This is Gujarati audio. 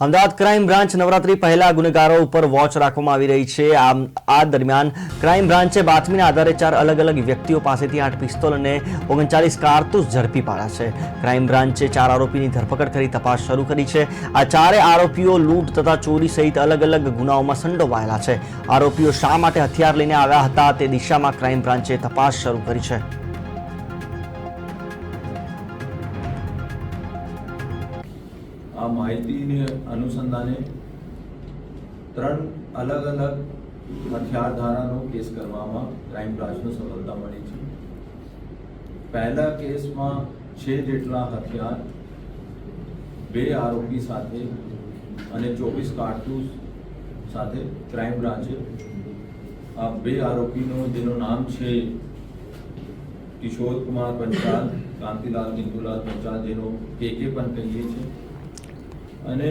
અમદાવાદ ક્રાઇમ બ્રાન્ચ નવરાત્રી પહેલા ગુનેગારો ઉપર વોચ રાખવામાં આવી રહી છે। આ દરમિયાન ક્રાઇમ બ્રાન્ચે બાતમીના આધારે 4 અલગ અલગ વ્યક્તિઓ પાસેથી 8 પિસ્તોલ અને 39 કારતૂસ ઝડપી પાડ્યા છે। ક્રાઇમ બ્રાન્ચે 4 આરોપીની ધરપકડ કરી તપાસ શરૂ કરી છે। આ 4 આરોપીઓ લૂંટ તથા ચોરી સહિત અલગ અલગ ગુનાઓમાં સંડોવાયેલા છે। આરોપીઓ શા માટે હથિયાર લઈને આવ્યા હતા તે દિશામાં ક્રાઇમ બ્રાન્ચે તપાસ શરૂ કરી છે। આ માહિતીને અનુસંધાને 3 અલગ અલગ હથિયાર ધારાનો કેસ કરવામાં ક્રાઇમ બ્રાન્ચને સફળતા મળી છે। પહેલા કેસમાં 6 જેટલા હથિયાર 2 આરોપી સાથે અને 24 કારતૂસ સાથે ક્રાઇમ બ્રાન્ચે આ 2 આરોપીનો જેનું નામ છે કિશોર કુમાર પંચાલ, કાંતિલાલ મિંતુલાલ પંચાલ, જેનો કેકે પણ કહીએ છીએ, અને